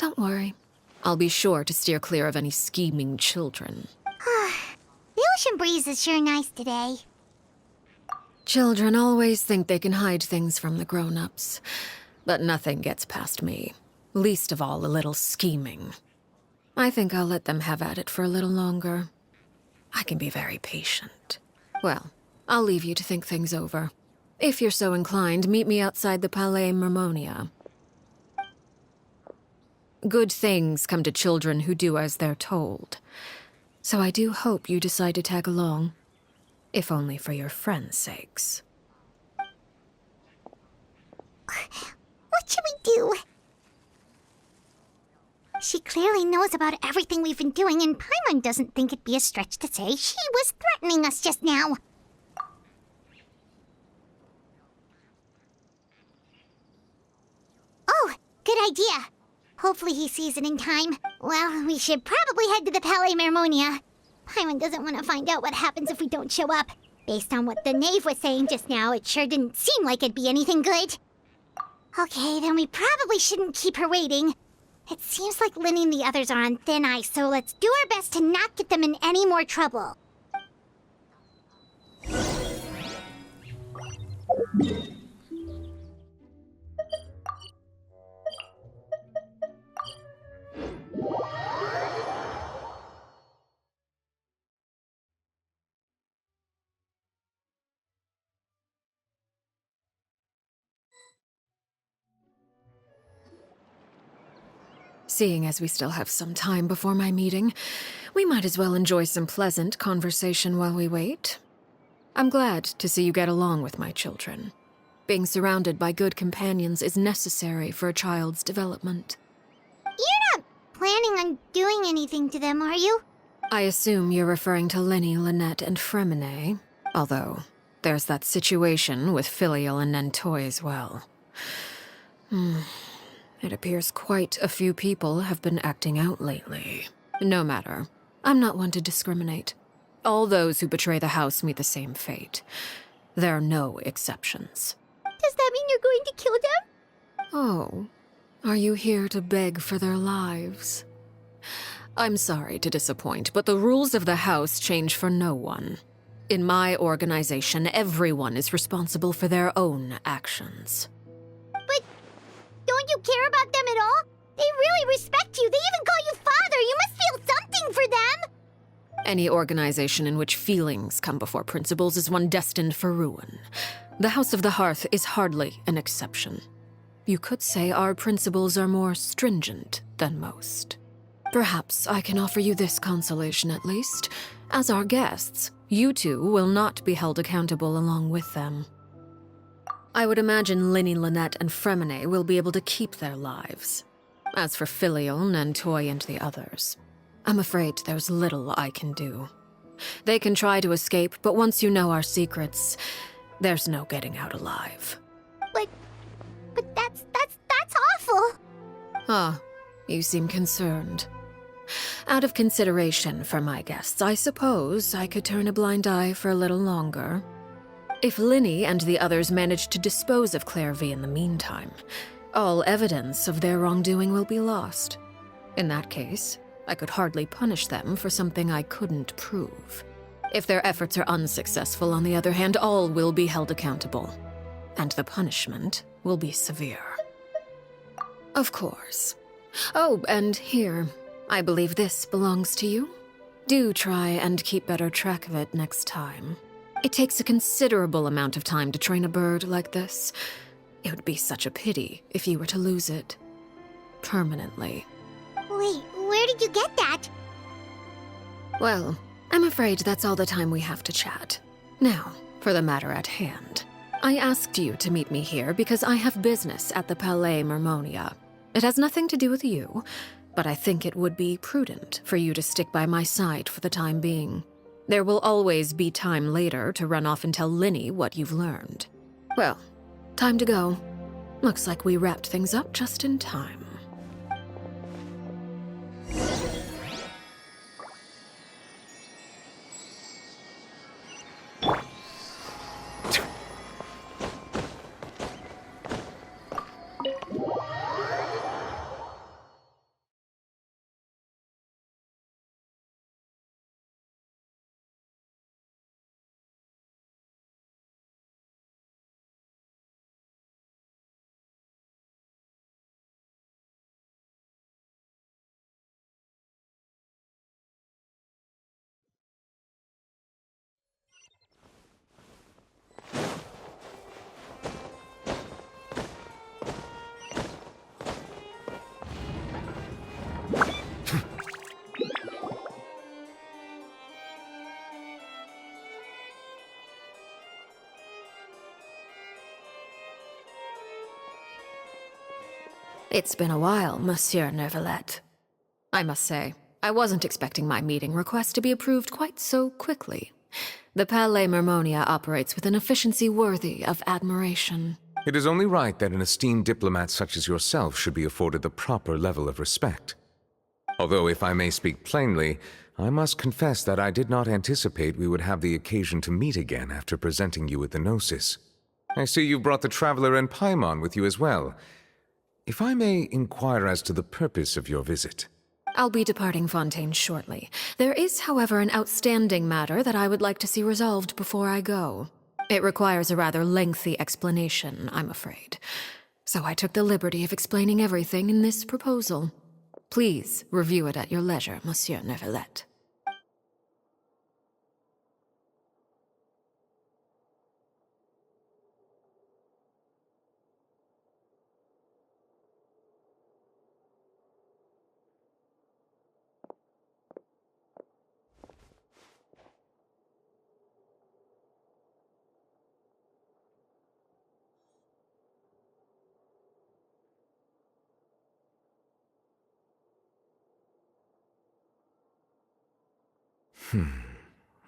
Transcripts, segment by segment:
Don't worry. I'll be sure to steer clear of any scheming children. The ocean breeze is sure nice today. Children always think they can hide things from the grown-ups. But nothing gets past me. Least of all a little scheming. I think I'll let them have at it for a little longer. I can be very patient. Well, I'll leave you to think things over. If you're so inclined, meet me outside the Palais Mermonia. Good things come to children who do as they're told. So I do hope you decide to tag along. If only for your friends' sakes. What should we do? She clearly knows about everything we've been doing, and Paimon doesn't think it'd be a stretch to say she was threatening us just now. Oh, good idea. Hopefully he sees it in time. Well, we should probably head to the Palais Mermonia. Paimon doesn't want to find out what happens if we don't show up. Based on what the knave was saying just now, it sure didn't seem like it'd be anything good. Okay, then we probably shouldn't keep her waiting. It seems like Linny and the others are on thin ice, so let's do our best to not get them in any more trouble. Seeing as we still have some time before my meeting, we might as well enjoy some pleasant conversation while we wait. I'm glad to see you get along with my children. Being surrounded by good companions is necessary for a child's development. You're not planning on doing anything to them, are you? I assume you're referring to Linny, Lynette, and Fremine, although there's that situation with Filial and Nentoy as well. It appears quite a few people have been acting out lately. No matter. I'm not one to discriminate. All those who betray the house meet the same fate. There are no exceptions. Does that mean you're going to kill them? Oh, are you here to beg for their lives? I'm sorry to disappoint, but the rules of the house change for no one. In my organization, everyone is responsible for their own actions. But don't you care about them at all? They really respect you. They even call you father. You must feel something for them. Any organization in which feelings come before principles is one destined for ruin. The House of the Hearth is hardly an exception. You could say our principles are more stringent than most. Perhaps I can offer you this consolation at least. As our guests, you two will not be held accountable along with them. I would imagine Linny, Lynette, and Fremine will be able to keep their lives. As for Filial, Nentoy, and the others, I'm afraid there's little I can do. They can try to escape, but once you know our secrets, there's no getting out alive. But that's awful. Ah, you seem concerned. Out of consideration for my guests, I suppose I could turn a blind eye for a little longer. If Linny and the others manage to dispose of Clairvy in the meantime, all evidence of their wrongdoing will be lost. In that case, I could hardly punish them for something I couldn't prove. If their efforts are unsuccessful, on the other hand, all will be held accountable. And the punishment will be severe. Of course. Oh, and here, I believe this belongs to you. Do try and keep better track of it next time. It takes a considerable amount of time to train a bird like this. It would be such a pity if you were to lose it. Permanently. Wait, where did you get that? Well, I'm afraid that's all the time we have to chat. Now, for the matter at hand. I asked you to meet me here because I have business at the Palais Mermonia. It has nothing to do with you, but I think it would be prudent for you to stick by my side for the time being. There will always be time later to run off and tell Linny what you've learned. Well, time to go. Looks like we wrapped things up just in time. It's been a while, Monsieur Neuvillette. I must say, I wasn't expecting my meeting request to be approved quite so quickly. The Palais Mermonia operates with an efficiency worthy of admiration. It is only right that an esteemed diplomat such as yourself should be afforded the proper level of respect. Although, if I may speak plainly, I must confess that I did not anticipate we would have the occasion to meet again after presenting you with the Gnosis. I see you've brought the Traveler and Paimon with you as well. If I may inquire as to the purpose of your visit. I'll be departing Fontaine shortly. There is, however, an outstanding matter that I would like to see resolved before I go. It requires a rather lengthy explanation, I'm afraid. So I took the liberty of explaining everything in this proposal. Please review it at your leisure, Monsieur Neuvillette.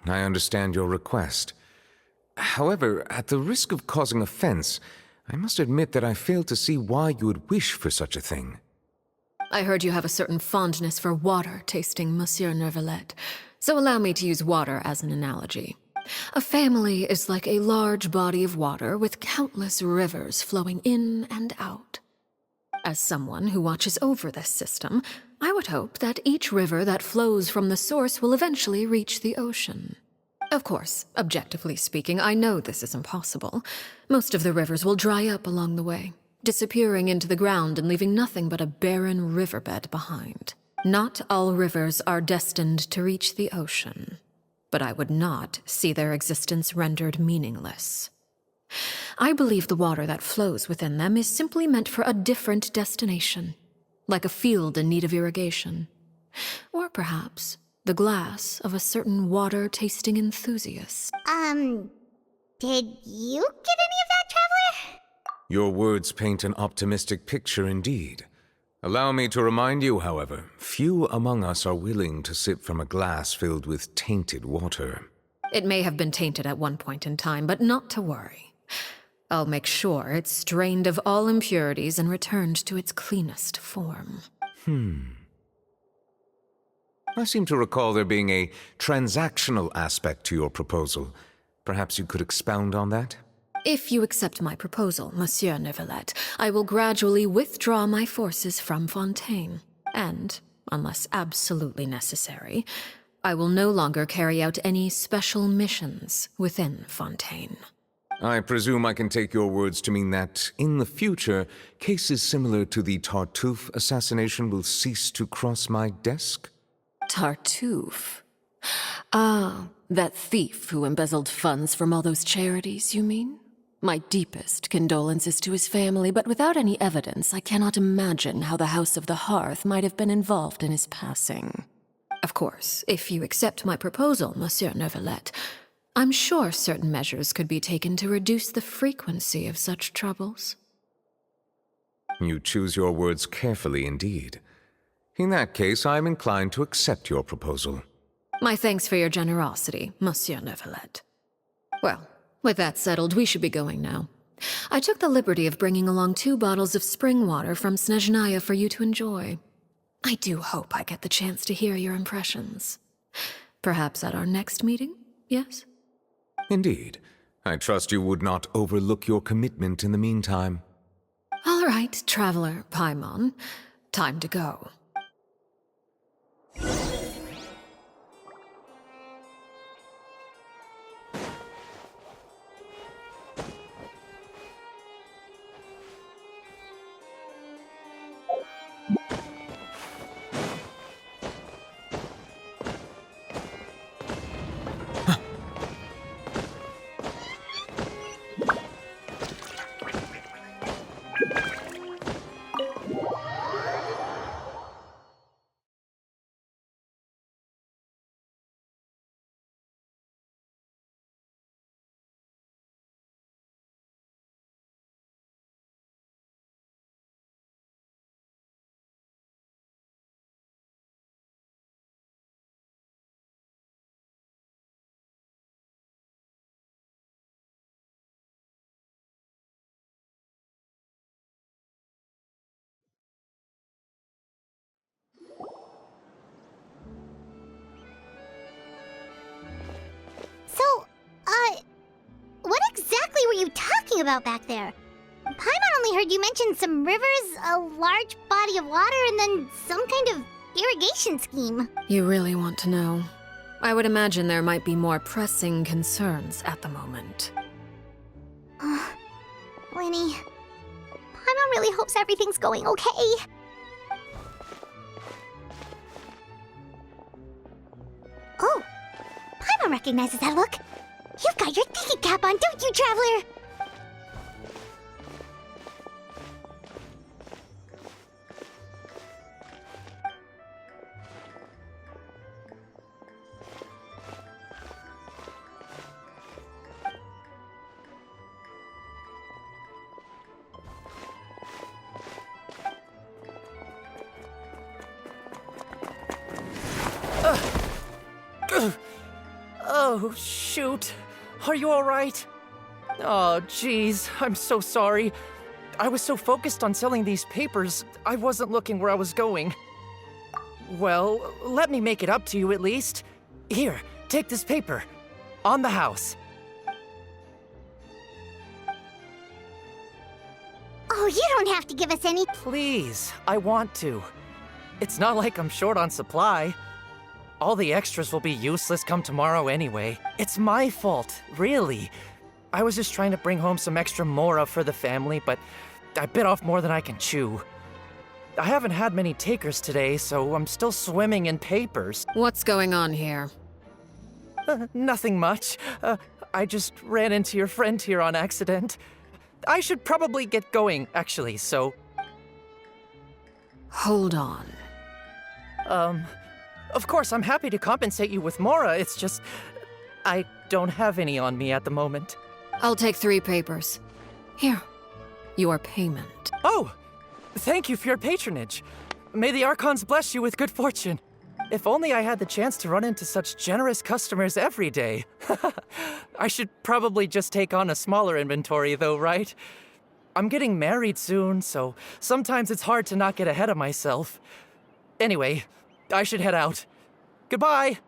I understand your request. However, at the risk of causing offense, I must admit that I fail to see why you would wish for such a thing. I heard you have a certain fondness for water tasting, Monsieur Neuvillette, so allow me to use water as an analogy. A family is like a large body of water with countless rivers flowing in and out. As someone who watches over this system, I would hope that each river that flows from the source will eventually reach the ocean. Of course, objectively speaking, I know this is impossible. Most of the rivers will dry up along the way, disappearing into the ground and leaving nothing but a barren riverbed behind. Not all rivers are destined to reach the ocean, but I would not see their existence rendered meaningless. I believe the water that flows within them is simply meant for a different destination, like a field in need of irrigation. Or perhaps the glass of a certain water-tasting enthusiast. Did you get any of that, Traveler? Your words paint an optimistic picture indeed. Allow me to remind you, however, few among us are willing to sip from a glass filled with tainted water. It may have been tainted at one point in time, but not to worry. I'll make sure it's strained of all impurities and returned to its cleanest form. I seem to recall there being a transactional aspect to your proposal. Perhaps you could expound on that? If you accept my proposal, Monsieur Neuvillette, I will gradually withdraw my forces from Fontaine. And, unless absolutely necessary, I will no longer carry out any special missions within Fontaine. I presume I can take your words to mean that, in the future, cases similar to the Tartuffe assassination will cease to cross my desk? Tartuffe? Ah, that thief who embezzled funds from all those charities, you mean? My deepest condolences to his family, but without any evidence, I cannot imagine how the House of the Hearth might have been involved in his passing. Of course, if you accept my proposal, Monsieur Neuvillette, I'm sure certain measures could be taken to reduce the frequency of such troubles. You choose your words carefully indeed. In that case, I am inclined to accept your proposal. My thanks for your generosity, Monsieur Neuvillette. Well, with that settled, we should be going now. I took the liberty of bringing along 2 bottles of spring water from Snezhnaya for you to enjoy. I do hope I get the chance to hear your impressions. Perhaps at our next meeting, yes? Indeed. I trust you would not overlook your commitment in the meantime. All right, Traveler Paimon. Time to go. talking about back there? Paimon only heard you mention some rivers, a large body of water, and then some kind of irrigation scheme. You really want to know? I would imagine there might be more pressing concerns at the moment. Winnie, Paimon really hopes everything's going okay. Oh, Paimon recognizes that look. You've got your thinking cap on, don't you, Traveler? Oh, shoot. Are you alright? Oh, jeez, I'm so sorry. I was so focused on selling these papers, I wasn't looking where I was going. Well, let me make it up to you at least. Here, take this paper. On the house. Oh, you don't have to give us any. Please, I want to. It's not like I'm short on supply. All the extras will be useless come tomorrow anyway. It's my fault, really. I was just trying to bring home some extra mora for the family, but I bit off more than I can chew. I haven't had many takers today, so I'm still swimming in papers. What's going on here? Nothing much. I just ran into your friend here on accident. I should probably get going, actually, so... Hold on. Of course, I'm happy to compensate you with mora, it's just... I don't have any on me at the moment. I'll take 3 papers. Here, your payment. Oh! Thank you for your patronage. May the Archons bless you with good fortune. If only I had the chance to run into such generous customers every day. I should probably just take on a smaller inventory though, right? I'm getting married soon, so sometimes it's hard to not get ahead of myself. Anyway, I should head out. Goodbye!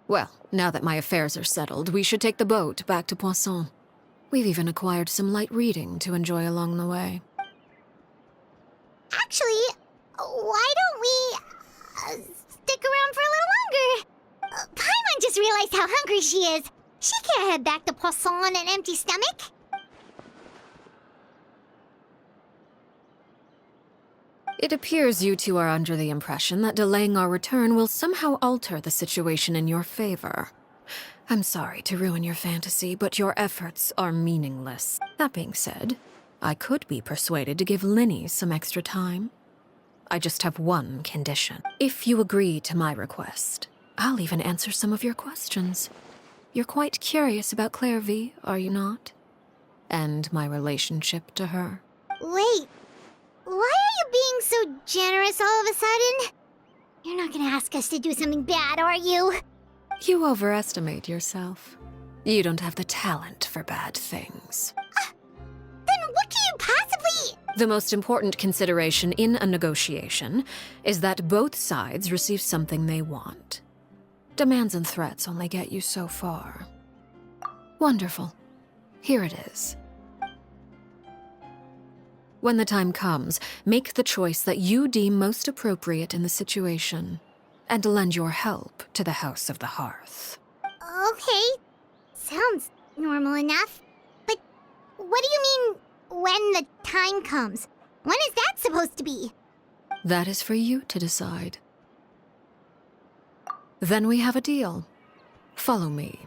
Well, now that my affairs are settled, we should take the boat back to Poisson. We've even acquired some light reading to enjoy along the way. Actually, why don't we stick around for a little longer? Paimon just realized how hungry she is. She can't head back to Poisson on an empty stomach. It appears you two are under the impression that delaying our return will somehow alter the situation in your favor. I'm sorry to ruin your fantasy, but your efforts are meaningless. That being said, I could be persuaded to give Linny some extra time. I just have one condition. If you agree to my request, I'll even answer some of your questions. You're quite curious about Claire V, are you not? And my relationship to her. Wait, why are you being so generous all of a sudden? You're not gonna ask us to do something bad, are you? You overestimate yourself. You don't have the talent for bad things. Then what can you possibly... The most important consideration in a negotiation is that both sides receive something they want. Demands and threats only get you so far. Wonderful. Here it is. When the time comes, make the choice that you deem most appropriate in the situation, and lend your help to the House of the Hearth. Okay, sounds normal enough. But what do you mean, when the time comes? When is that supposed to be? That is for you to decide. Then we have a deal. Follow me.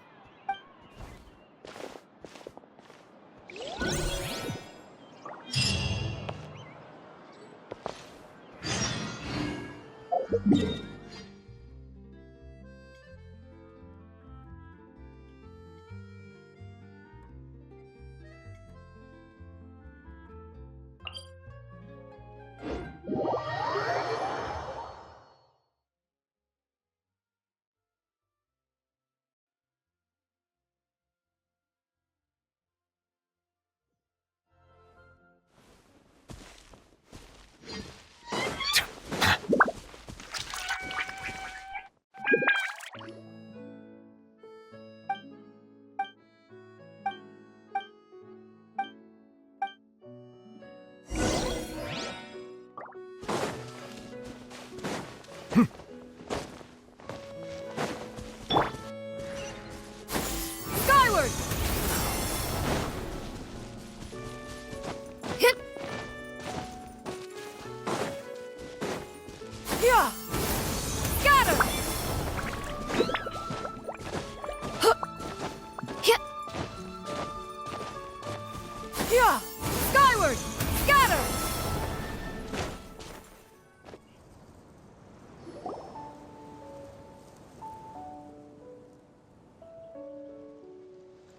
Skyward! Hit! Yeah! Scatter! Huh! Hit! Yeah! Skyward! Scatter!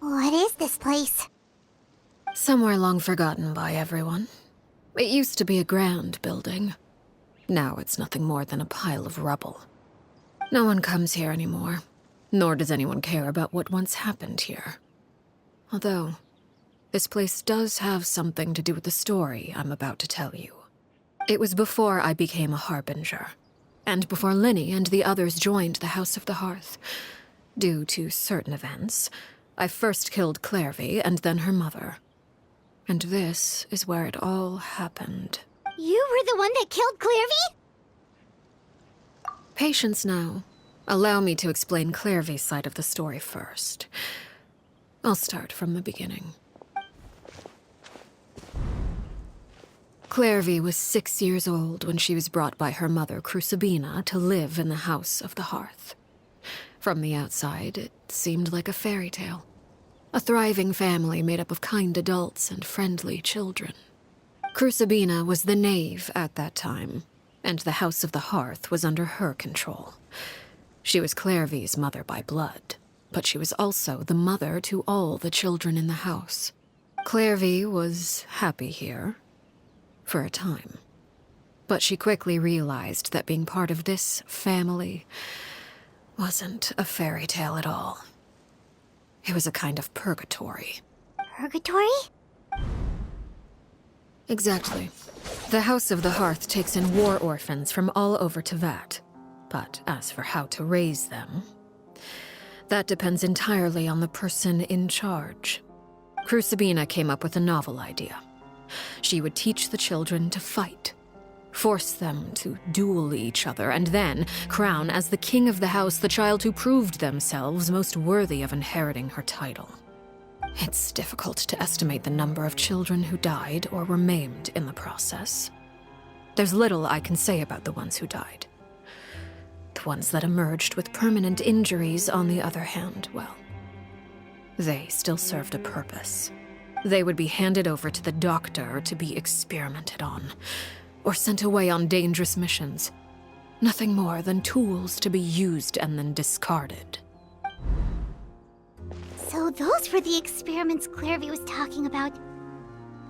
What is this place? Somewhere long forgotten by everyone. It used to be a grand building. Now it's nothing more than a pile of rubble. No one comes here anymore, nor does anyone care about what once happened here. Although, this place does have something to do with the story I'm about to tell you. It was before I became a Harbinger, and before Linny and the others joined the House of the Hearth. Due to certain events, I first killed Clairvy and then her mother. And this is where it all happened. You were the one that killed Clairvy? Patience now. Allow me to explain Clairvy's side of the story first. I'll start from the beginning. Clairvy was 6 years old when she was brought by her mother, Crucibina, to live in the House of the Hearth. From the outside, it seemed like a fairy tale. A thriving family made up of kind adults and friendly children. Crucibina was the knave at that time, and the House of the Hearth was under her control. She was Clairvy's mother by blood, but she was also the mother to all the children in the house. Clairvy was happy here, for a time. But she quickly realized that being part of this family wasn't a fairy tale at all. It was a kind of purgatory. Purgatory? Exactly. The House of the Hearth takes in war orphans from all over Tevat. But as for how to raise them, that depends entirely on the person in charge. Crucibina came up with a novel idea. She would teach the children to fight, force them to duel each other, and then crown as the king of the house the child who proved themselves most worthy of inheriting her title. It's difficult to estimate the number of children who died or were maimed in the process. There's little I can say about the ones who died. The ones that emerged with permanent injuries, on the other hand, well, they still served a purpose. They would be handed over to the doctor to be experimented on, or sent away on dangerous missions. Nothing more than tools to be used and then discarded. So those were the experiments Clairvy was talking about.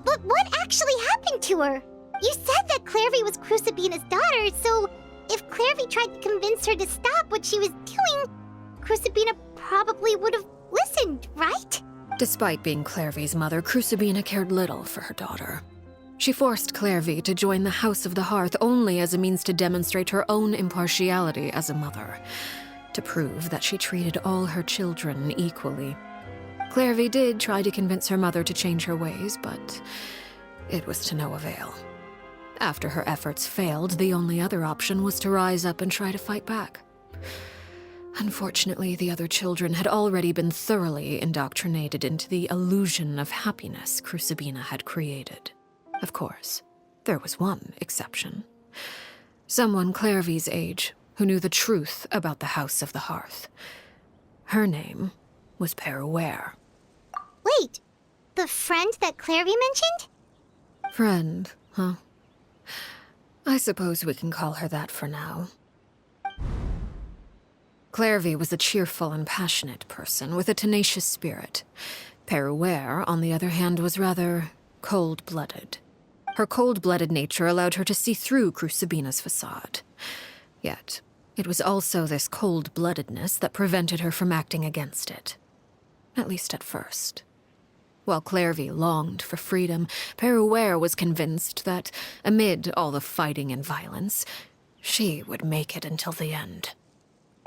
But what actually happened to her? You said that Clairvy was Crucibina's daughter, so if Clairvy tried to convince her to stop what she was doing, Crucibina probably would have listened, right? Despite being Clairvy's mother, Crucibina cared little for her daughter. She forced Clairvy to join the House of the Hearth only as a means to demonstrate her own impartiality as a mother, to prove that she treated all her children equally. Clairvy did try to convince her mother to change her ways, but it was to no avail. After her efforts failed, the only other option was to rise up and try to fight back. Unfortunately, the other children had already been thoroughly indoctrinated into the illusion of happiness Crucibina had created. Of course, there was one exception. Someone Clairvy's age who knew the truth about the House of the Hearth. Her name was Peruere. Wait, the friend that Clairvy mentioned? Friend, huh? I suppose we can call her that for now. Clairvy was a cheerful and passionate person with a tenacious spirit. Peruere, on the other hand, was rather cold-blooded. Her cold-blooded nature allowed her to see through Crucibina's facade. Yet, it was also this cold-bloodedness that prevented her from acting against it. At least at first. While Clairvy longed for freedom, Peruere was convinced that, amid all the fighting and violence, she would make it until the end.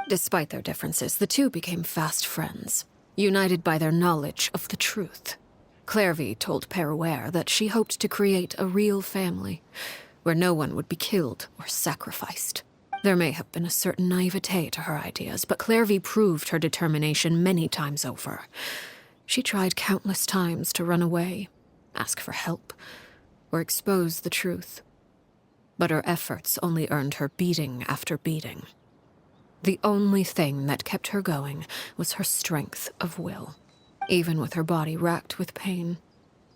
Despite their differences, the two became fast friends, united by their knowledge of the truth. Clairvy told Peruere that she hoped to create a real family, where no one would be killed or sacrificed. There may have been a certain naivete to her ideas, but Clairvy proved her determination many times over. She tried countless times to run away, ask for help, or expose the truth. But her efforts only earned her beating after beating. The only thing that kept her going was her strength of will. Even with her body racked with pain,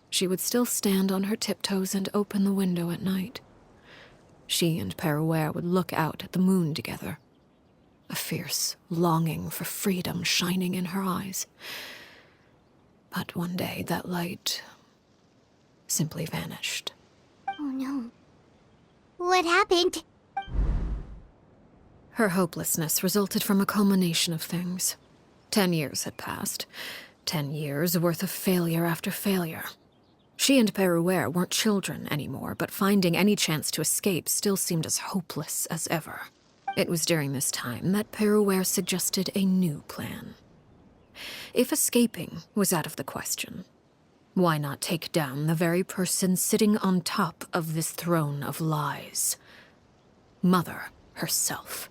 she would still stand on her tiptoes and open the window at night. She and Peruere would look out at the moon together, a fierce longing for freedom shining in her eyes. But one day that light simply vanished. Oh no. What happened? Her hopelessness resulted from a culmination of things. 10 years had passed. 10 years worth of failure after failure. She and Peruere weren't children anymore, but finding any chance to escape still seemed as hopeless as ever. It was during this time that Peruere suggested a new plan. If escaping was out of the question, why not take down the very person sitting on top of this throne of lies? Mother herself.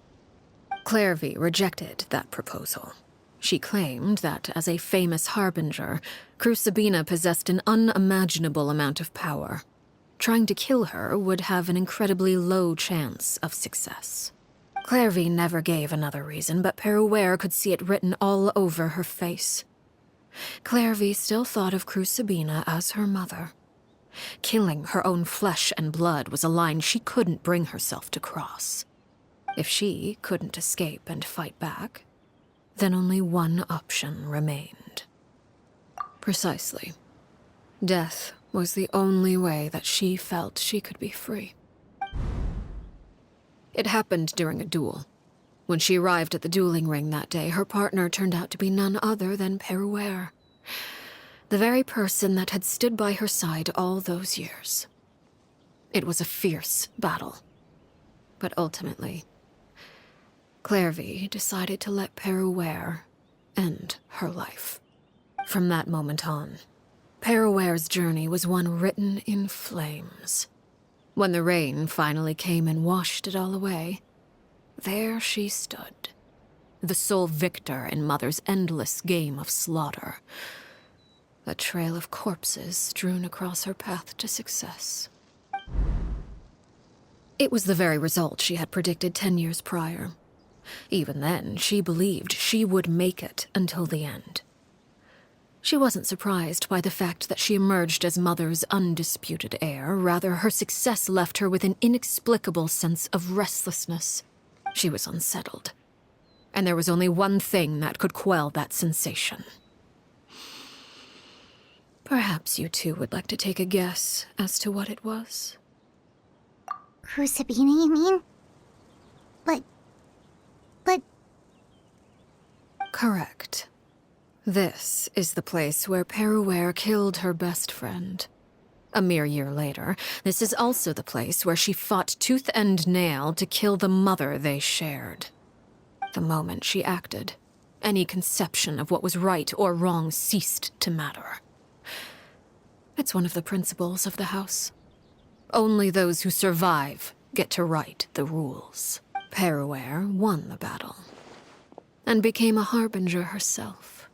Clairvy rejected that proposal. She claimed that, as a famous harbinger, Crucibina possessed an unimaginable amount of power. Trying to kill her would have an incredibly low chance of success. Clairvy never gave another reason, but Peruere could see it written all over her face. Clairvy still thought of Crucibina as her mother. Killing her own flesh and blood was a line she couldn't bring herself to cross. If she couldn't escape and fight back, then only one option remained. Precisely. Death was the only way that she felt she could be free. It happened during a duel. When she arrived at the dueling ring that day, her partner turned out to be none other than Peruere, the very person that had stood by her side all those years. It was a fierce battle, but ultimately, Clairvy decided to let Peruere end her life. From that moment on, Peruere's journey was one written in flames. When the rain finally came and washed it all away, there she stood, the sole victor in Mother's endless game of slaughter. A trail of corpses strewn across her path to success. It was the very result she had predicted 10 years prior. Even then, she believed she would make it until the end. She wasn't surprised by the fact that she emerged as Mother's undisputed heir. Rather, her success left her with an inexplicable sense of restlessness. She was unsettled. And there was only one thing that could quell that sensation. Perhaps you two would like to take a guess as to what it was? Crucibina, you mean? But... Correct. This is the place where Peruere killed her best friend. A mere year later, this is also the place where she fought tooth and nail to kill the mother they shared. The moment she acted, any conception of what was right or wrong ceased to matter. It's one of the principles of the house. Only those who survive get to write the rules. Peruere won the battle, and became a harbinger herself.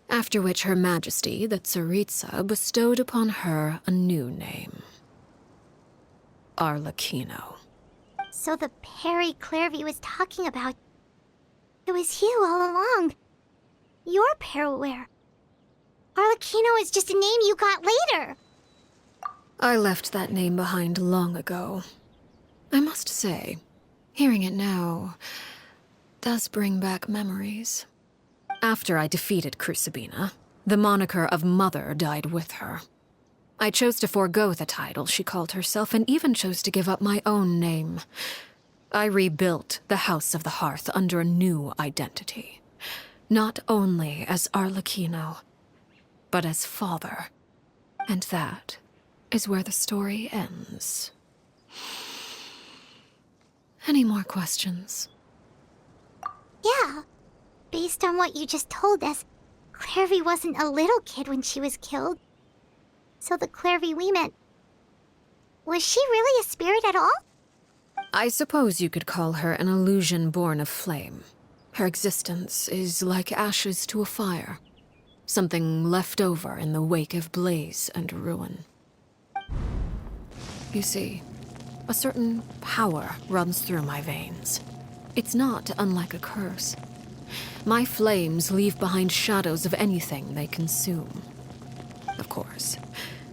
After which Her Majesty, the Tsaritsa, bestowed upon her a new name. Arlecchino. So the Perry Clairvy was talking about... It was you all along. You're Peruere. Arlecchino is just a name you got later. I left that name behind long ago. I must say, hearing it now does bring back memories. After I defeated Crucibina, the moniker of Mother died with her. I chose to forego the title she called herself, and even chose to give up my own name. I rebuilt the House of the Hearth under a new identity. Not only as Arlecchino, but as father. And that is where the story ends. Any more questions? Yeah. Based on what you just told us, Clairvy wasn't a little kid when she was killed. So the Clairvy we met... Was she really a spirit at all? I suppose you could call her an illusion born of flame. Her existence is like ashes to a fire. Something left over in the wake of blaze and ruin. You see, a certain power runs through my veins. It's not unlike a curse. My flames leave behind shadows of anything they consume. Of course,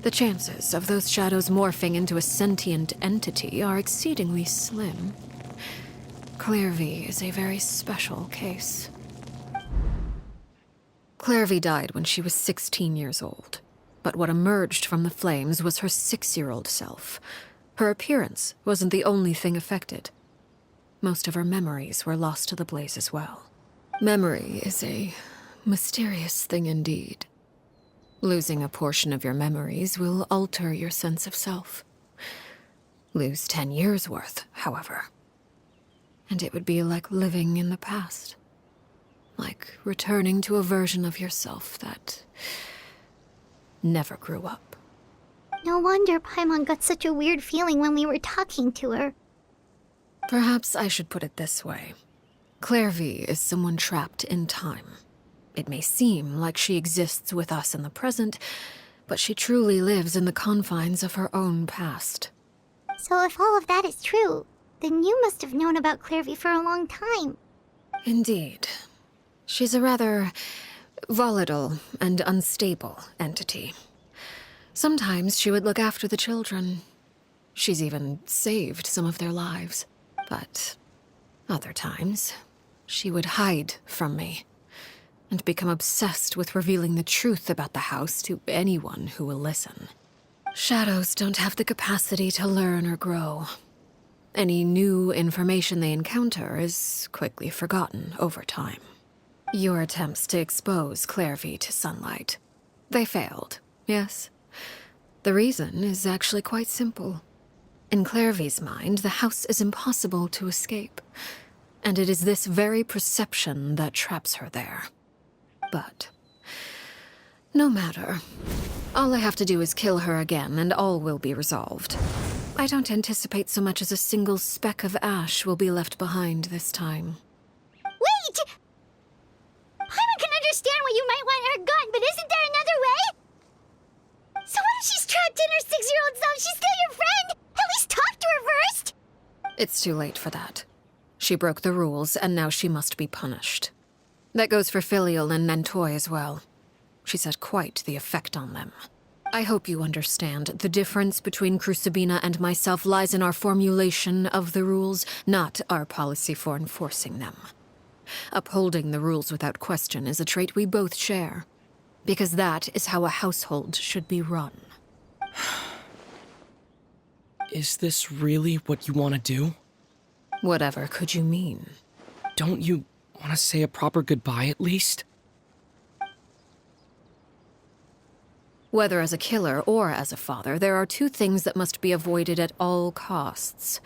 the chances of those shadows morphing into a sentient entity are exceedingly slim. Clairvy is a very special case. Clairvy died when she was 16 years old, but what emerged from the flames was her 6-year-old self. Her appearance wasn't the only thing affected. Most of her memories were lost to the blaze as well. Memory is a mysterious thing indeed. Losing a portion of your memories will alter your sense of self. Lose 10 years' worth, however, and it would be like living in the past. Like returning to a version of yourself that never grew up. No wonder Paimon got such a weird feeling when we were talking to her. Perhaps I should put it this way. Clairvy is someone trapped in time. It may seem like she exists with us in the present, but she truly lives in the confines of her own past. So if all of that is true, then you must have known about Clairvy for a long time. Indeed. She's a rather volatile and unstable entity. Sometimes she would look after the children. She's even saved some of their lives. But other times, she would hide from me and become obsessed with revealing the truth about the house to anyone who will listen. Shadows don't have the capacity to learn or grow. Any new information they encounter is quickly forgotten over time. Your attempts to expose Clairvy to sunlight. They failed, yes. The reason is actually quite simple. In Clairvy's mind, the house is impossible to escape, and it is this very perception that traps her there. But no matter. All I have to do is kill her again, and all will be resolved. I don't anticipate so much as a single speck of ash will be left behind this time. Wait! Paimon can understand why you might want her gone, but isn't there another way? So what if she's trapped in her 6-year-old self? She's still your friend! At least talk to her first! It's too late for that. She broke the rules, and now she must be punished. That goes for Filial and Nantoy as well. She's had quite the effect on them. I hope you understand. The difference between Crucibina and myself lies in our formulation of the rules, not our policy for enforcing them. Upholding the rules without question is a trait we both share, because that is how a household should be run. Is this really what you want to do? Whatever could you mean? Don't you want to say a proper goodbye at least? Whether as a killer or as a father, there are two things that must be avoided at all costs.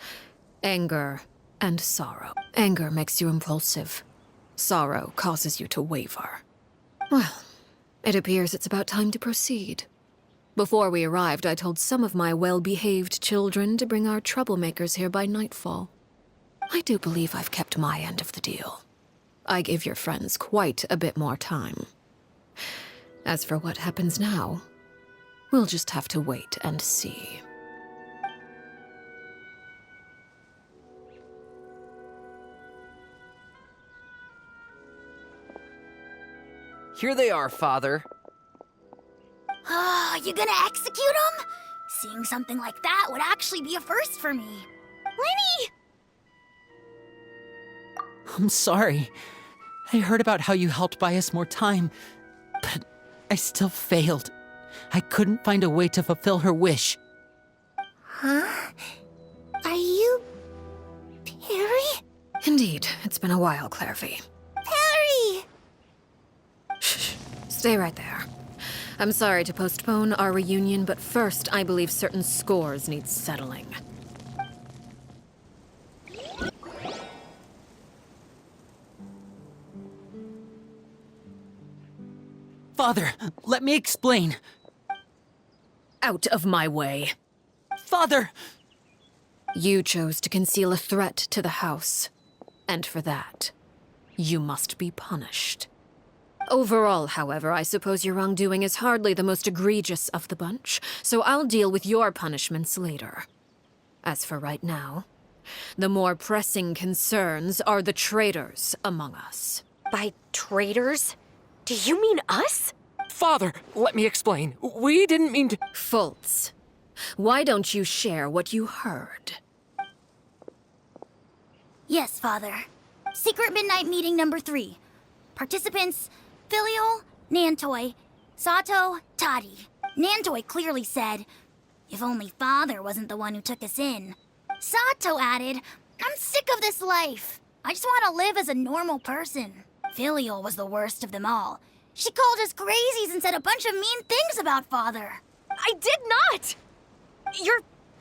Anger and sorrow. Anger makes you impulsive. Sorrow causes you to waver. Well, it appears it's about time to proceed. Before we arrived, I told some of my well-behaved children to bring our troublemakers here by nightfall. I do believe I've kept my end of the deal. I give your friends quite a bit more time. As for what happens now, we'll just have to wait and see. Here they are, Father. You gonna execute him? Seeing something like that would actually be a first for me. Lenny! I'm sorry. I heard about how you helped buy us more time, but I still failed. I couldn't find a way to fulfill her wish. Huh? Are you... Perry? Indeed, it's been a while, Clairvy. Perry! Shh, stay right there. I'm sorry to postpone our reunion, but first, I believe certain scores need settling. Father, let me explain. Out of my way. Father! You chose to conceal a threat to the house, and for that, you must be punished. Overall, however, I suppose your wrongdoing is hardly the most egregious of the bunch, so I'll deal with your punishments later. As for right now, the more pressing concerns are the traitors among us. By traitors? Do you mean us? Father, let me explain. We didn't mean to. Fultz, why don't you share what you heard? Yes, Father. Secret Midnight Meeting number 3. Participants, Filial, Nantoi, Sato, Toddy. Nantoi clearly said, "If only Father wasn't the one who took us in." Sato added, "I'm sick of this life. I just want to live as a normal person." Filial was the worst of them all. She called us crazies and said a bunch of mean things about Father. I did not!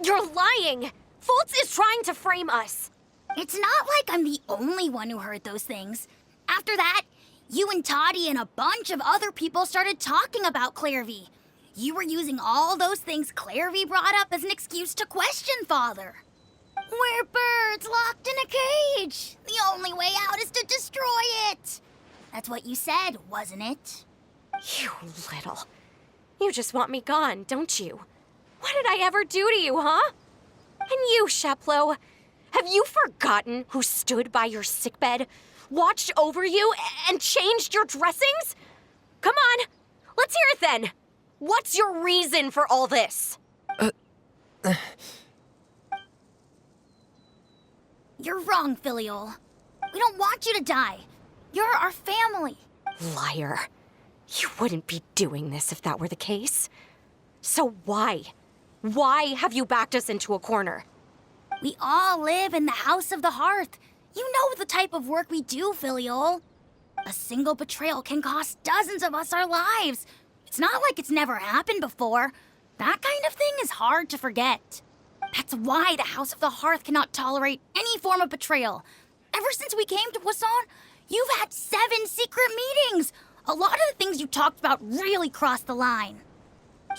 You're lying! Fultz is trying to frame us! It's not like I'm the only one who heard those things. After that, you and Toddy and a bunch of other people started talking about Clairvy. You were using all those things Clairvy brought up as an excuse to question Father. We're birds locked in a cage. The only way out is to destroy it. That's what you said, wasn't it? You little. You just want me gone, don't you? What did I ever do to you, huh? And you, Sheplo, have you forgotten who stood by your sickbed, watched over you, and changed your dressings? Come on, let's hear it then. What's your reason for all this? You're wrong, Filial. We don't want you to die. You're our family. Liar. You wouldn't be doing this if that were the case. So why? Why have you backed us into a corner? We all live in the House of the Hearth. You know the type of work we do, Filial. A single betrayal can cost dozens of us our lives. It's not like it's never happened before. That kind of thing is hard to forget. That's why the House of the Hearth cannot tolerate any form of betrayal. Ever since we came to Poisson, you've had 7 secret meetings. A lot of the things you talked about really crossed the line.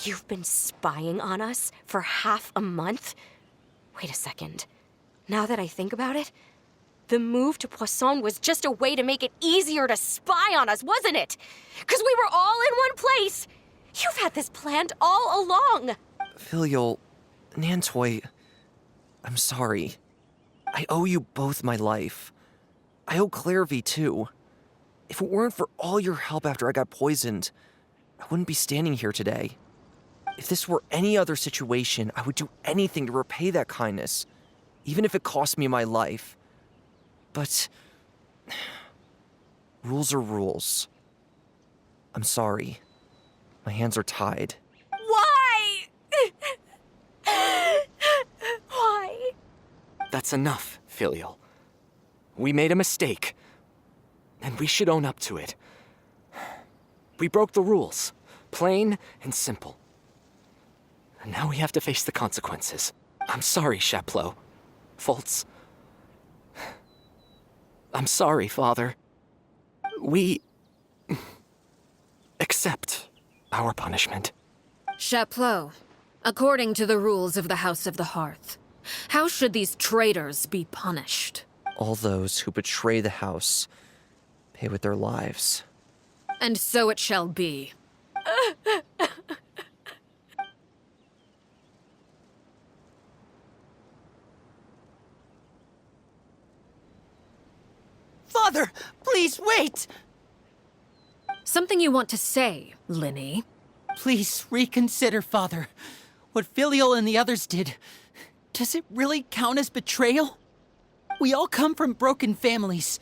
You've been spying on us for half a month? Wait a second. Now that I think about it, the move to Poisson was just a way to make it easier to spy on us, wasn't it? Because we were all in one place. You've had this planned all along. Filial, Nantoi, I'm sorry. I owe you both my life. I owe Clairvy too. If it weren't for all your help after I got poisoned, I wouldn't be standing here today. If this were any other situation, I would do anything to repay that kindness, even if it cost me my life. But rules are rules. I'm sorry. My hands are tied. Why? Why? That's enough, Filial. We made a mistake, and we should own up to it. We broke the rules, plain and simple. And now we have to face the consequences. I'm sorry, Sheplo. Fultz. I'm sorry, Father. We accept our punishment. Chapleau, according to the rules of the House of the Hearth, how should these traitors be punished? All those who betray the house pay with their lives. And so it shall be. Father, please wait! Something you want to say, Linny? Please reconsider, Father. What Filial and the others did, does it really count as betrayal? We all come from broken families.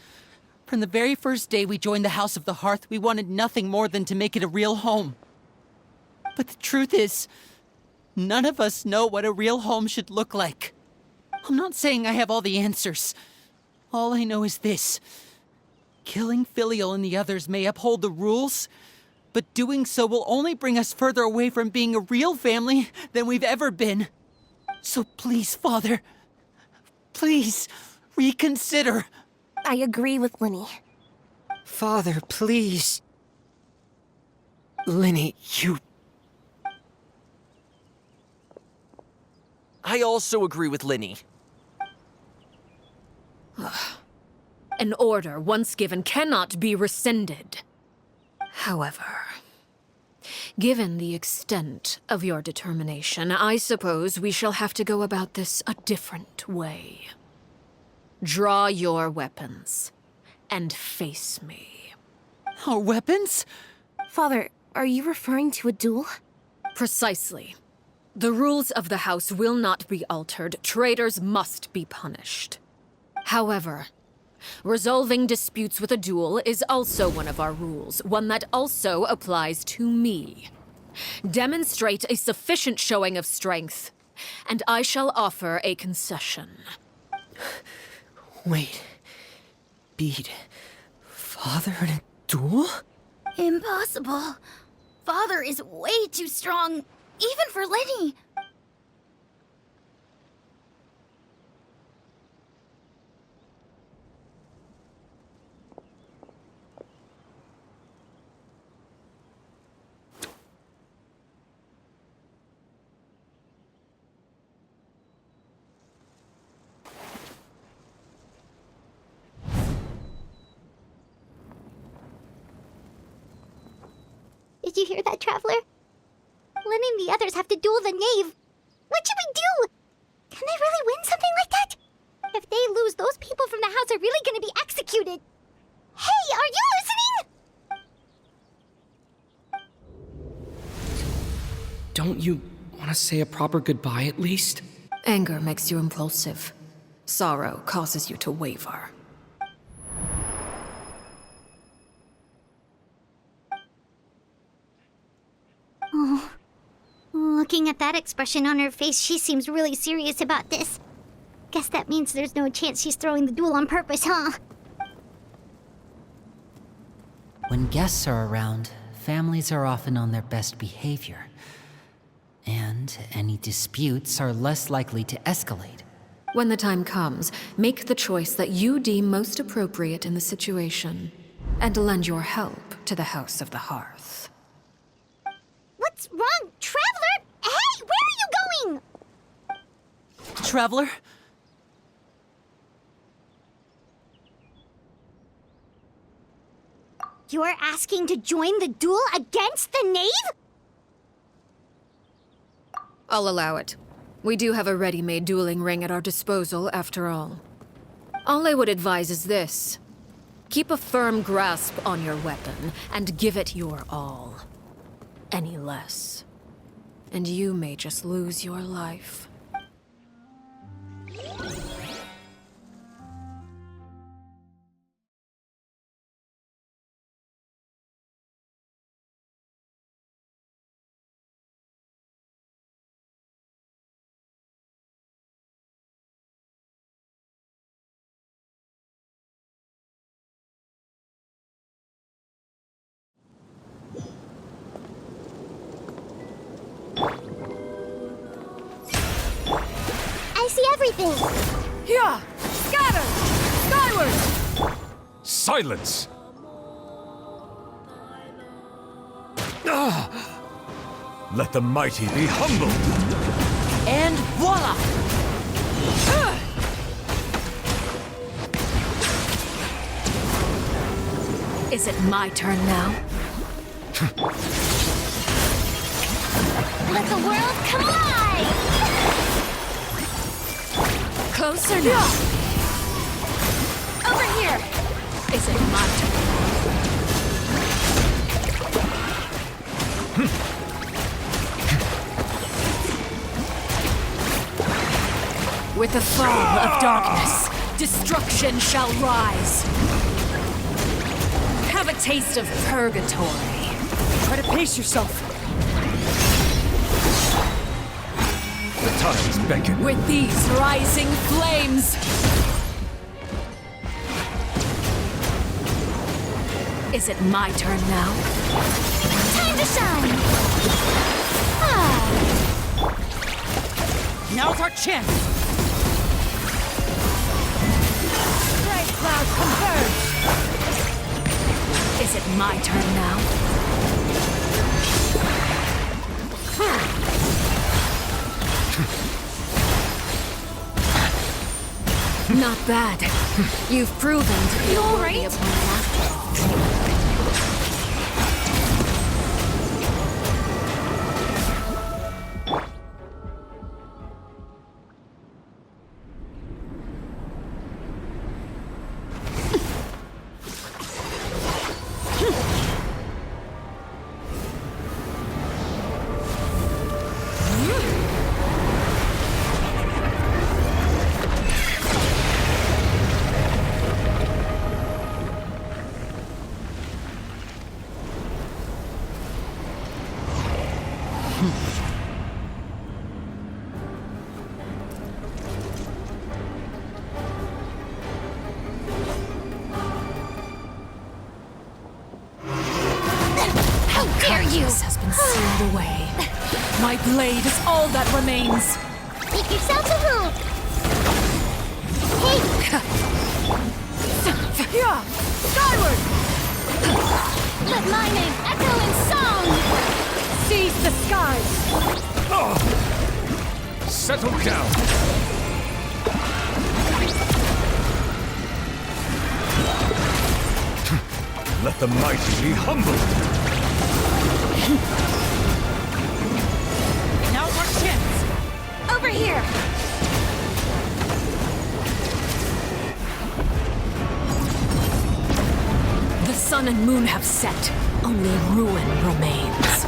From the very first day we joined the House of the Hearth, we wanted nothing more than to make it a real home. But the truth is, none of us know what a real home should look like. I'm not saying I have all the answers. All I know is this. Killing Filial and the others may uphold the rules, but doing so will only bring us further away from being a real family than we've ever been. So please, Father, please reconsider. I agree with Linny. Father, please. Linny, you... I also agree with Linny. An order once given cannot be rescinded. However, given the extent of your determination, I suppose we shall have to go about this a different way. Draw your weapons and face me. Our weapons? Father, are you referring to a duel? Precisely. The rules of the house will not be altered. Traitors must be punished. However, resolving disputes with a duel is also one of our rules, one that also applies to me. Demonstrate a sufficient showing of strength, and I shall offer a concession. Wait. Beat Father in a duel? Impossible. Father is way too strong, even for Lenny. Did you hear that, Traveler? Lenny and the others have to duel the knave. What should we do? Can they really win something like that? If they lose, those people from the house are really gonna be executed. Hey, are you listening? Don't you want to say a proper goodbye at least? Anger makes you impulsive. Sorrow causes you to waver. Looking at that expression on her face, she seems really serious about this. Guess that means there's no chance she's throwing the duel on purpose, huh? When guests are around, families are often on their best behavior. And any disputes are less likely to escalate. When the time comes, make the choice that you deem most appropriate in the situation, and lend your help to the House of the Hearth. What's wrong, Traveler? Hey, where are you going? Traveler? You're asking to join the duel against the knave? I'll allow it. We do have a ready-made dueling ring at our disposal, after all. All I would advise is this. Keep a firm grasp on your weapon, and give it your all. Any less, and you may just lose your life. I see everything. Yeah! Scatter! Skyward! Silence! Ah! Let the mighty be humbled! And voila! Is it my turn now? Let the world collide! Closer now! Over here! Is it my turn? With the fall of darkness, destruction shall rise. Have a taste of purgatory. Try to pace yourself. The times beckon. With these rising flames. Is it my turn now? Time to shine! Ah, Now's our chance! Bright clouds converge. Is it my turn now? Not bad. You've proven to be You a all worthy right? opponent after all. How dare you! This has been sealed away. My blade is all that remains. Make yourself a move! Hey! Skyward! Let my name echo in song! Seize the skies! Settle down! Let the mighty be humbled! Now our chance! Over here! The sun and moon have set. Only ruin remains.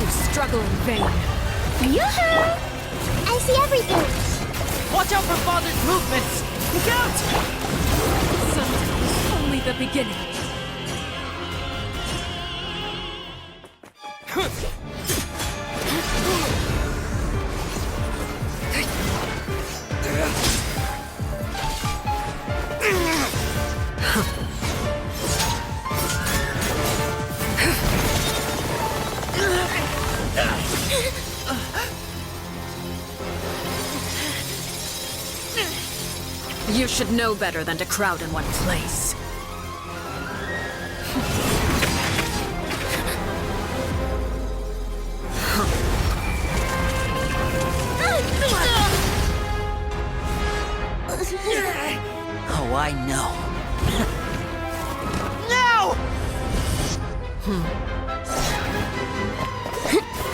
You struggle in vain. Yoo-hoo! I see everything! Watch out for Father's movements! Look out! Sometimes only the beginning. You should know better than to crowd in one place. Oh, I know. No!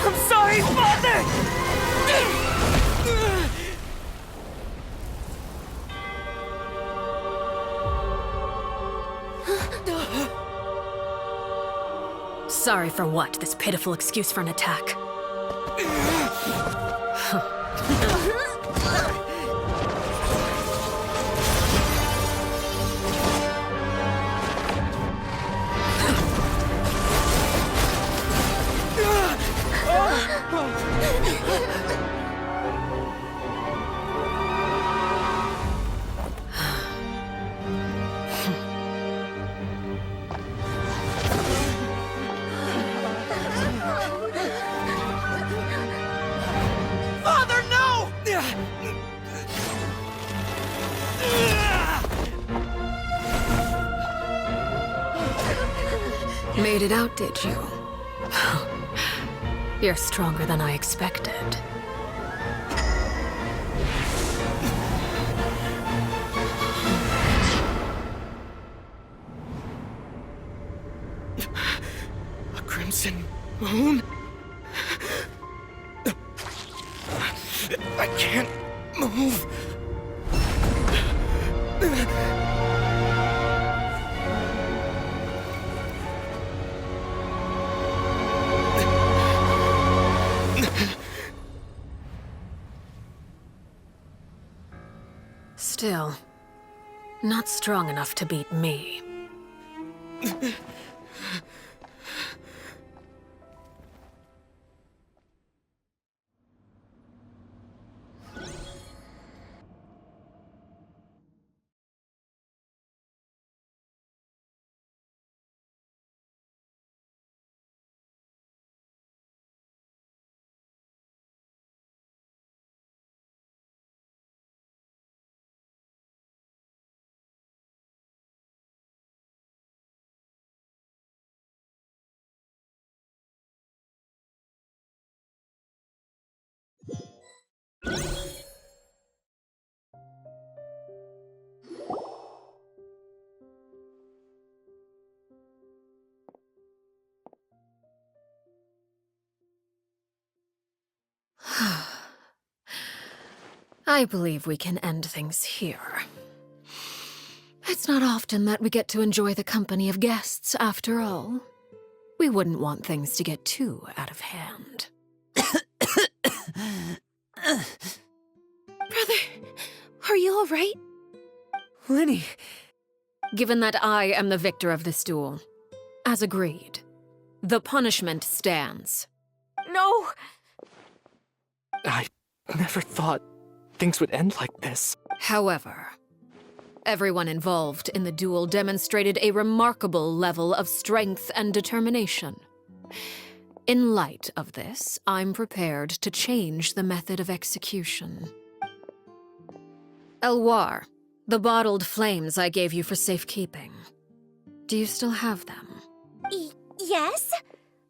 I'm sorry, Father! Sorry for what? This pitiful excuse for an attack. Father, no! Made it out, did you? You're stronger than I expected. A crimson moon? I can't move. Still, not strong enough to beat me. I believe we can end things here. It's not often that we get to enjoy the company of guests, after all. We wouldn't want things to get too out of hand. Brother, are you all right? Lenny! Given that I am the victor of this duel, as agreed, the punishment stands. No! I never thought things would end like this. However, everyone involved in the duel demonstrated a remarkable level of strength and determination. In light of this, I'm prepared to change the method of execution. Elwar, the bottled flames I gave you for safekeeping. Do you still have them? Yes?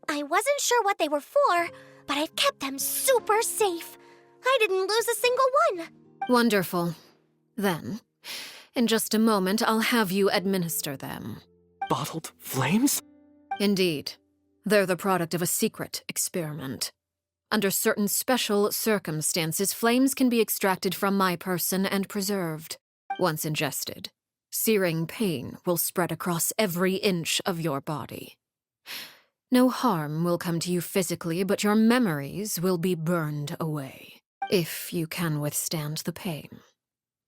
I wasn't sure what they were for, but I've kept them super safe. I didn't lose a single one. Wonderful. Then, in just a moment, I'll have you administer them. Bottled flames? Indeed. They're the product of a secret experiment. Under certain special circumstances, flames can be extracted from my person and preserved. Once ingested, searing pain will spread across every inch of your body. No harm will come to you physically, but your memories will be burned away, if you can withstand the pain.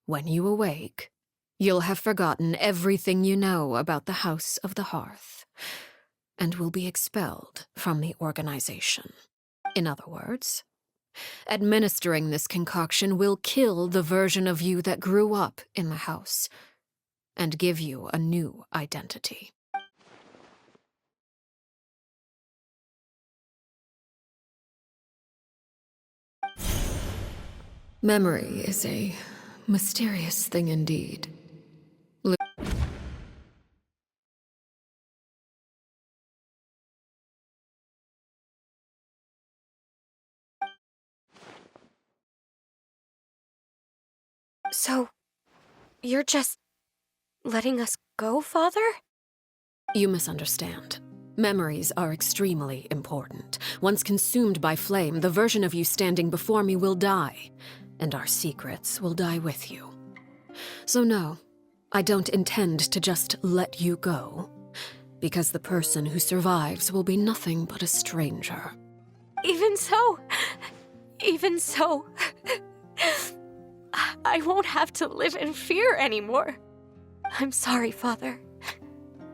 When you awake, you'll have forgotten everything you know about the House of the Hearth, and will be expelled from the organization. In other words, administering this concoction will kill the version of you that grew up in the house, and give you a new identity. Memory is a mysterious thing indeed. So, you're just letting us go, Father? You misunderstand. Memories are extremely important. Once consumed by flame, the version of you standing before me will die, and our secrets will die with you. So no, I don't intend to just let you go, because the person who survives will be nothing but a stranger. Even so, I won't have to live in fear anymore. I'm sorry, Father.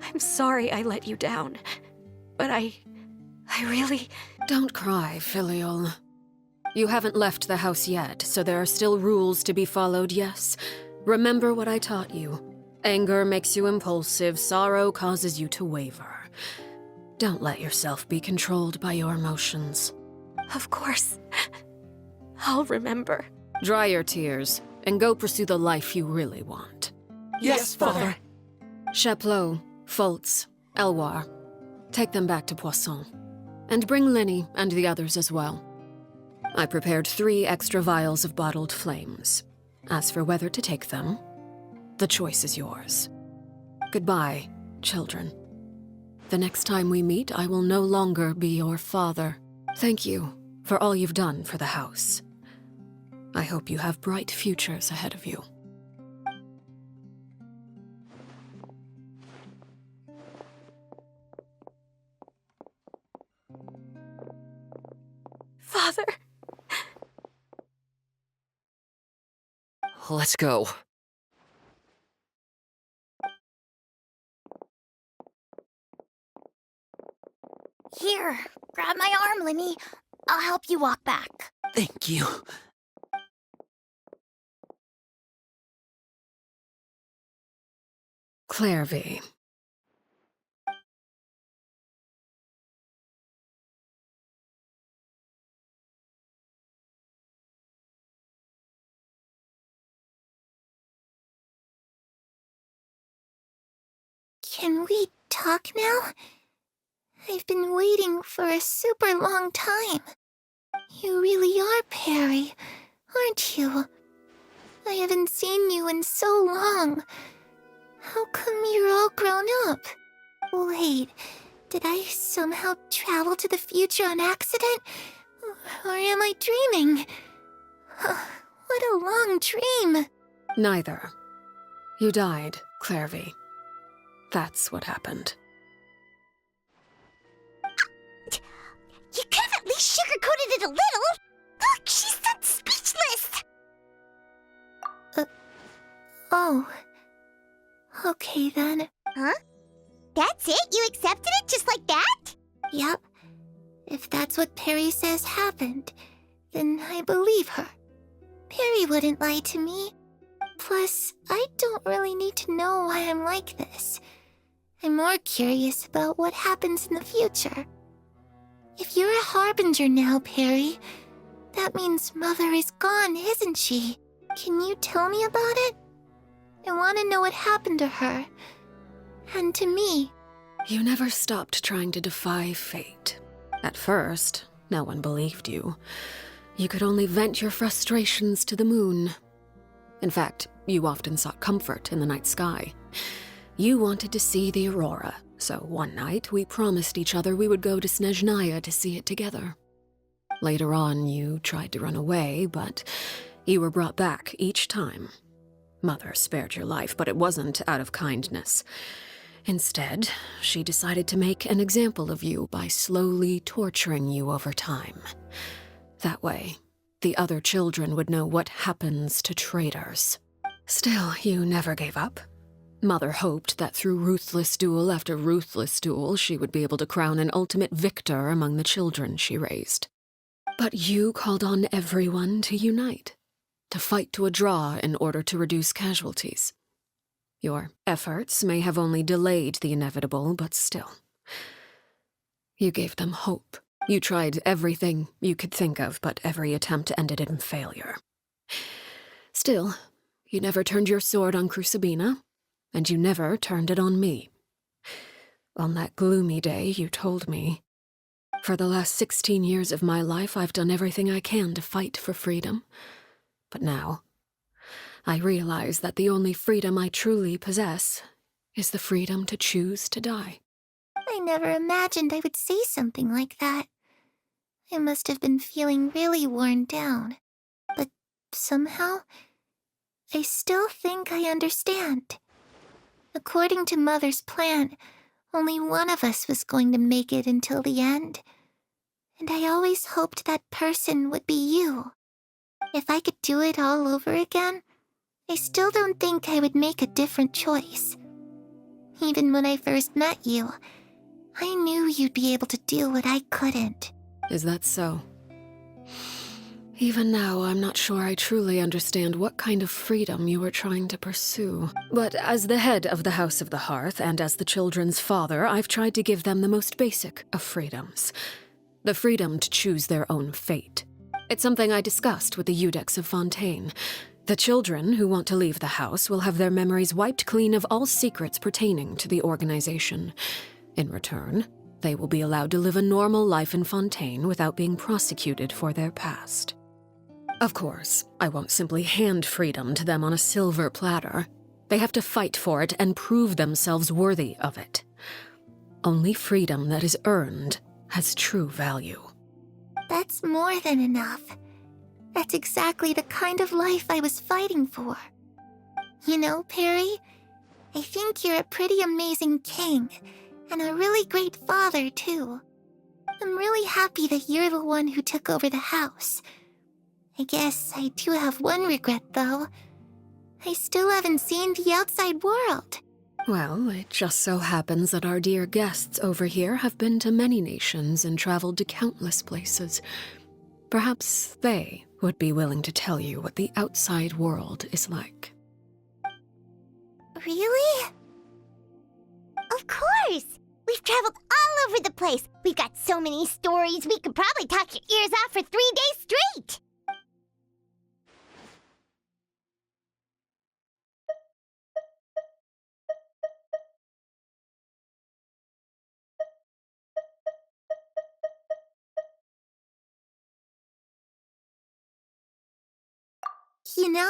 I'm sorry I let you down. But I really... Don't cry, Filial. You haven't left the house yet, so there are still rules to be followed, yes? Remember what I taught you. Anger makes you impulsive, sorrow causes you to waver. Don't let yourself be controlled by your emotions. Of course. I'll remember. Dry your tears, and go pursue the life you really want. Yes, Father. Chaplot, Foltz, Elwar, take them back to Poisson. And bring Linny and the others as well. I prepared 3 extra vials of bottled flames. As for whether to take them, the choice is yours. Goodbye, children. The next time we meet, I will no longer be your father. Thank you for all you've done for the house. I hope you have bright futures ahead of you. Father! Let's go. Here, grab my arm, Linny. I'll help you walk back. Thank you. Clairvy. Can we talk now? I've been waiting for a super long time. You really are Perry, aren't you? I haven't seen you in so long. How come you're all grown up? Wait, did I somehow travel to the future on accident? Or am I dreaming? What a long dream. Neither. You died, Clairvy. That's what happened. You could have at least sugarcoated it a little. Look, she's so speechless. Oh. Okay then. Huh? That's it? You accepted it just like that? Yep. If that's what Perry says happened, then I believe her. Perry wouldn't lie to me. Plus, I don't really need to know why I'm like this. I'm more curious about what happens in the future. If you're a harbinger now, Perry, that means Mother is gone, isn't she? Can you tell me about it? I want to know what happened to her. And to me. You never stopped trying to defy fate. At first, no one believed you. You could only vent your frustrations to the moon. In fact, you often sought comfort in the night sky. You wanted to see the aurora, so one night we promised each other we would go to Snezhnaya to see it together. Later on, you tried to run away, but you were brought back each time. Mother spared your life, but it wasn't out of kindness. Instead, she decided to make an example of you by slowly torturing you over time. That way, the other children would know what happens to traitors. Still, you never gave up. Mother hoped that through ruthless duel after ruthless duel, she would be able to crown an ultimate victor among the children she raised. But you called on everyone to unite, to fight to a draw in order to reduce casualties. Your efforts may have only delayed the inevitable, but still. You gave them hope. You tried everything you could think of, but every attempt ended in failure. Still, you never turned your sword on Crucibina, and you never turned it on me. On that gloomy day, you told me, "For the last 16 years of my life, I've done everything I can to fight for freedom. But now, I realize that the only freedom I truly possess is the freedom to choose to die." I never imagined I would say something like that. I must have been feeling really worn down. But somehow, I still think I understand. According to Mother's plan, only one of us was going to make it until the end. And I always hoped that person would be you. If I could do it all over again, I still don't think I would make a different choice. Even when I first met you, I knew you'd be able to do what I couldn't. Is that so? Even now, I'm not sure I truly understand what kind of freedom you were trying to pursue. But as the head of the House of the Hearth and as the children's father, I've tried to give them the most basic of freedoms. The freedom to choose their own fate. It's something I discussed with the Eudex of Fontaine. The children who want to leave the house will have their memories wiped clean of all secrets pertaining to the organization. In return, they will be allowed to live a normal life in Fontaine without being prosecuted for their past. Of course, I won't simply hand freedom to them on a silver platter. They have to fight for it and prove themselves worthy of it. Only freedom that is earned has true value. That's more than enough. That's exactly the kind of life I was fighting for. You know, Perry, I think you're a pretty amazing king, and a really great father, too. I'm really happy that you're the one who took over the house. I guess I do have one regret, though. I still haven't seen the outside world. Well, it just so happens that our dear guests over here have been to many nations and traveled to countless places. Perhaps they would be willing to tell you what the outside world is like. Really? Of course! We've traveled all over the place. We've got so many stories, we could probably talk your ears off for 3 days straight! You know,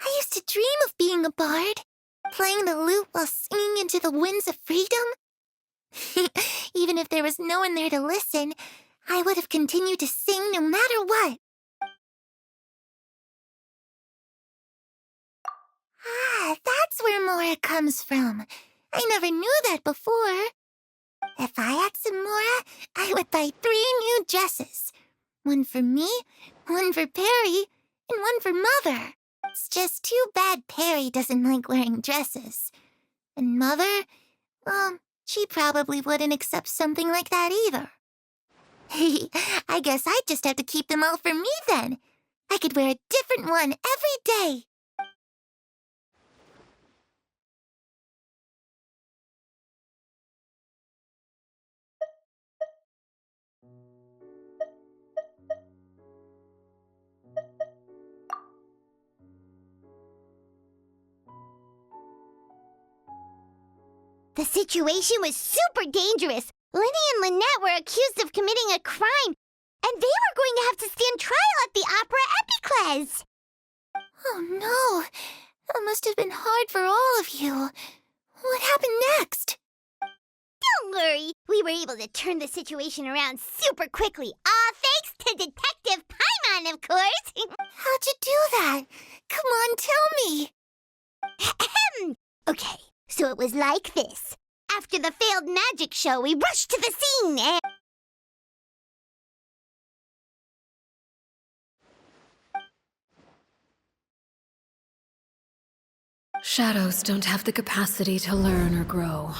I used to dream of being a bard, playing the lute while singing into the winds of freedom. Even if there was no one there to listen, I would have continued to sing no matter what. where Mora comes from. I never knew that before. If I had some Mora, I would buy 3 new dresses. One for me, one for Perry, and one for Mother. It's just too bad Perry doesn't like wearing dresses. And Mother, well, she probably wouldn't accept something like that either. I guess I'd just have to keep them all for me then. I could wear a different one every day. The situation was super dangerous. Lenny and Lynette were accused of committing a crime, and they were going to have to stand trial at the Opera Epicles. Oh no, that must have been hard for all of you. What happened next? Don't worry, we were able to turn the situation around super quickly. All thanks to Detective Paimon, of course. How'd you do that? Come on, tell me. Okay, so it was like this. After the failed magic show, we rushed to the scene and... Shadows don't have the capacity to learn or grow.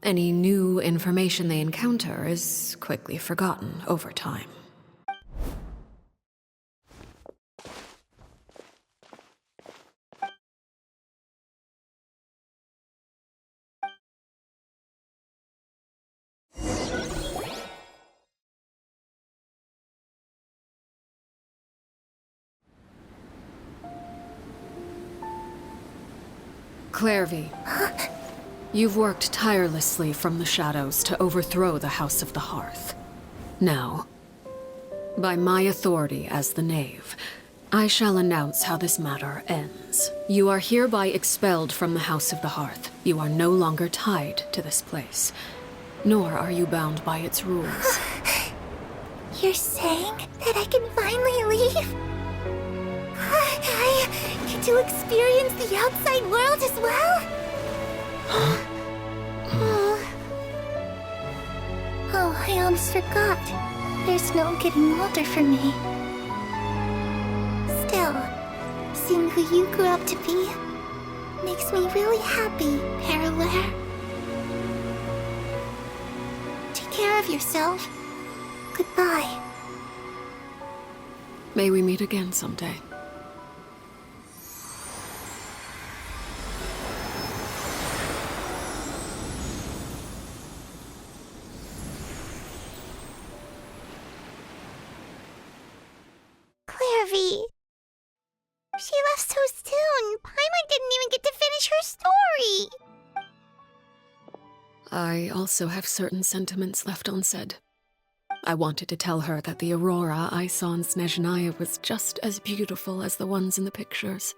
Any new information they encounter is quickly forgotten over time. Clairvy, you've worked tirelessly from the shadows to overthrow the House of the Hearth. Now, by my authority as the Knave, I shall announce how this matter ends. You are hereby expelled from the House of the Hearth. You are no longer tied to this place, nor are you bound by its rules. You're saying that I can finally leave? I get to experience the outside world as well? Oh, I almost forgot. There's no getting older for me. Still, seeing who you grew up to be makes me really happy, Parallel. Take care of yourself. Goodbye. May we meet again someday. Clairvy. She left so soon. Paimon didn't even get to finish her story. I also have certain sentiments left unsaid. I wanted to tell her that the aurora I saw in Snezhnaya was just as beautiful as the ones in the pictures.